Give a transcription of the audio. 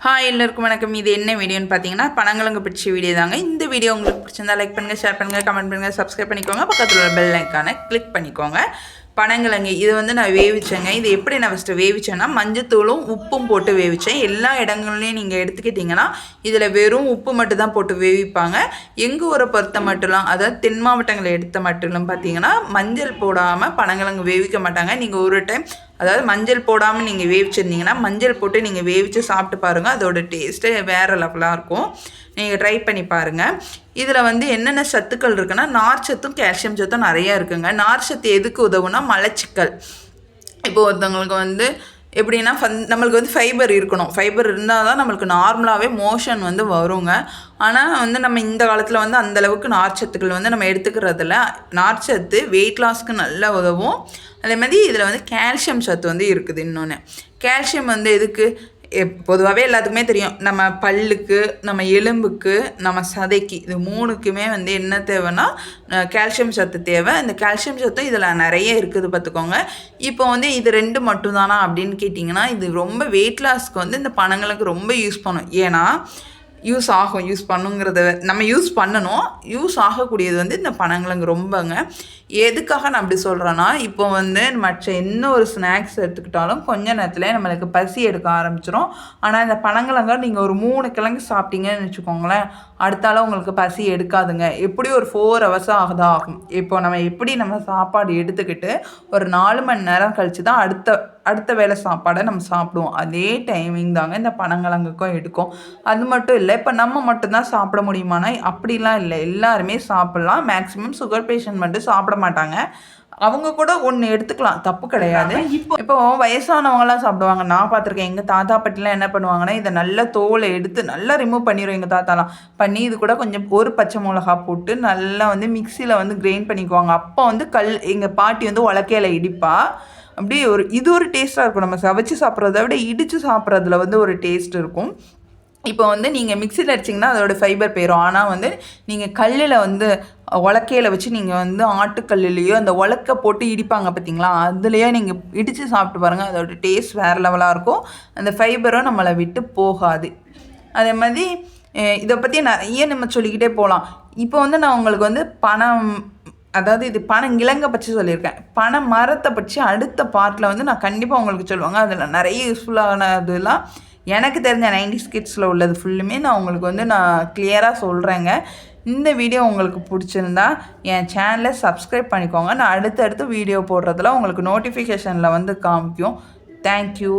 Hi எல்லாருக்கும் வணக்கம். இது என்ன வீடியோன்னு பார்த்தீங்கன்னா பனங்கிழங்கு பிடிச்ச வீடியோ தாங்க. இந்த வீடியோ உங்களுக்கு பிடிச்சிருந்தா லைக் பண்ணுங்கள், ஷேர் பண்ணுங்கள், கமெண்ட் பண்ணுங்கள், சப்ஸ்கிரைப் பண்ணிக்கோங்க. பக்கத்தில் உள்ள பெல் ஐக்கானை கிளிக் பண்ணிக்கோங்க. பனங்கிழங்கு இது வந்து நான் வேவிச்சேங்க. இது எப்படி நான் ஃபஸ்ட்டு வேவிச்சேன்னா மஞ்சத்தூளும் உப்பும் போட்டு வேவிச்சேன். எல்லா இடங்கள்லையும் நீங்கள் எடுத்துக்கிட்டிங்கன்னா இதில் வெறும் உப்பு மட்டும் தான் போட்டு வேவிப்பாங்க. எங்கள் ஊரை பொறுத்த மட்டும், அதாவது தென் மாவட்டங்களை எடுத்த மட்டும் பார்த்தீங்கன்னா மஞ்சள் போடாமல் பனங்கிழங்கு வேவிக்க மாட்டாங்க. நீங்கள் ஒரு டைம் அதாவது மஞ்சள் போடாமல் நீங்கள் வேவிச்சிருந்தீங்கன்னா மஞ்சள் போட்டு நீங்கள் வேவிச்சு சாப்பிட்டு பாருங்கள். அதோட டேஸ்ட்டு வேறு லெவலாக இருக்கும். நீங்கள் ட்ரை பண்ணி பாருங்கள். இதில் வந்து என்னென்ன சத்துக்கள் இருக்குன்னா நார் சத்தும் கால்சியம் சத்தும் நிறையா இருக்குங்க. நார் சத்து எதுக்கு உதவுனா மலச்சிக்கல். இப்போ ஒருத்தவங்களுக்கு வந்து எப்படின்னா நம்மளுக்கு வந்து ஃபைபர் இருக்கணும். ஃபைபர் இருந்தால் தான் நம்மளுக்கு நார்மலாகவே மோஷன் வந்து வருங்க. ஆனால் வந்து நம்ம இந்த காலத்தில் வந்து அந்தளவுக்கு நார்ச்சத்துக்கள் வந்து நம்ம எடுத்துக்கிறதில்ல. நார்ச்சத்து வெயிட் லாஸ்க்கு நல்லா உதவும். அதே மாதிரி இதில் வந்து கால்சியம் சத்து வந்து இருக்குது. இன்னொன்று கால்சியம் வந்து எதுக்கு பொதுவாகவே எல்லாத்துக்குமே தெரியும். நம்ம பல்லுக்கு, நம்ம எலும்புக்கு, நம்ம சதைக்கு, இது மூணுக்குமே வந்து என்ன தேவைன்னா கால்சியம் சத்து தேவை. இந்த கால்சியம் சத்து இதில் நிறைய இருக்குது பார்த்துக்கோங்க. இப்போ வந்து இது ரெண்டு மட்டும்தானா அப்படின்னு கேட்டிங்கன்னா இது ரொம்ப வெயிட் லாஸ்க்கு வந்து இந்த பனங்களுக்கு ரொம்ப யூஸ் பண்ணும். ஏன்னா யூஸ் ஆகும். யூஸ் பண்ணுங்கிறத நம்ம யூஸ் பண்ணணும். யூஸ் ஆகக்கூடியது வந்து இந்த பனங்கிழங்கு ரொம்பங்க. எதுக்காக நான் அப்படி சொல்கிறேன்னா இப்போ வந்து மற்ற என்ன ஒரு ஸ்நாக்ஸ் எடுத்துக்கிட்டாலும் கொஞ்ச நேரத்தில் நம்மளுக்கு பசி எடுக்க ஆரம்பிச்சிடும். ஆனால் இந்த பனங்கிழங்க நீங்கள் ஒரு 3 கிழங்கு சாப்பிட்டீங்கன்னு வச்சுக்கோங்களேன், அடுத்தால உங்களுக்கு பசி எடுக்காதுங்க. எப்படி ஒரு 4 hours ஆகும். இப்போ நம்ம சாப்பாடு எடுத்துக்கிட்டு ஒரு 4 மணி நேரம் கழித்து தான் அடுத்த வேளை சாப்பாடை நம்ம சாப்பிடுவோம். அதே டைமிங் தாங்க இந்த பனங்கிழங்குக்கும் எடுக்கும். அது மட்டும் இல்லை, இப்போ நம்ம மட்டும்தான் சாப்பிட முடியுமானா அப்படிலாம் இல்லை. எல்லாருமே சாப்பிட்லாம். மேக்ஸிமம் சுகர் பேஷண்ட் மட்டும் சாப்பிட மாட்டாங்க. அவங்க கூட ஒன்று எடுத்துக்கலாம், தப்பு கிடையாது. இப்போ வயசானவங்களாம் சாப்பிடுவாங்க. நான் பார்த்துருக்கேன். எங்கள் தாத்தா பாட்டிலாம் என்ன பண்ணுவாங்கன்னா இதை நல்லா தோலை எடுத்து நல்லா ரிமூவ் பண்ணிடும். எங்கள் தாத்தாலாம் பண்ணி இது கூட கொஞ்சம் ஒரு பச்சை மிளகா போட்டு நல்லா வந்து மிக்சியில் வந்து கிரைண்ட் பண்ணிக்குவாங்க. அப்போ வந்து எங்கள் பாட்டி வந்து உலக்கையில் இடிப்பா. அப்படியே இது ஒரு டேஸ்ட்டாக இருக்கும். நம்ம சவைச்சு சாப்பிட்றத விட இடித்து சாப்பிட்றதுல வந்து ஒரு டேஸ்ட் இருக்கும். இப்போ வந்து நீங்கள் மிக்சியில் அடிச்சிங்கன்னா அதோடய ஃபைபர் போயிடும். ஆனால் வந்து நீங்கள் கல்லில் வந்து உலக்கையில் வச்சு நீங்கள் வந்து ஆட்டுக்கல்லையோ அந்த உலக்கை போட்டு இடிப்பாங்க பார்த்தீங்களா, அதுலேயே நீங்கள் இடித்து சாப்பிட்டு பாருங்கள். அதோடய டேஸ்ட் வேறு லெவலாக இருக்கும். அந்த ஃபைபரும் நம்மளை விட்டு போகாது. அதே மாதிரி இதை பற்றி நிறைய நம்ம சொல்லிக்கிட்டே போகலாம். இப்போ வந்து நான் உங்களுக்கு வந்து அதாவது இது பனங்கிழங்கை பற்றி சொல்லியிருக்கேன். பனை மரத்தை பற்றி அடுத்த பார்ட்டில் வந்து நான் கண்டிப்பாக உங்களுக்கு சொல்லுவாங்க. அதில் நிறைய யூஸ்ஃபுல்லானதுலாம் எனக்கு தெரிஞ்ச 90s கிட்ஸில் உள்ளது ஃபுல்லுமே நான் உங்களுக்கு வந்து நான் கிளியராக சொல்கிறேங்க. இந்த வீடியோ உங்களுக்கு பிடிச்சிருந்தா என் சேனலை சப்ஸ்கிரைப் பண்ணிக்கோங்க. நான் அடுத்தடுத்து வீடியோ போடுறதுல உங்களுக்கு நோட்டிஃபிகேஷனில் வந்து காமிக்கும். தேங்க்யூ.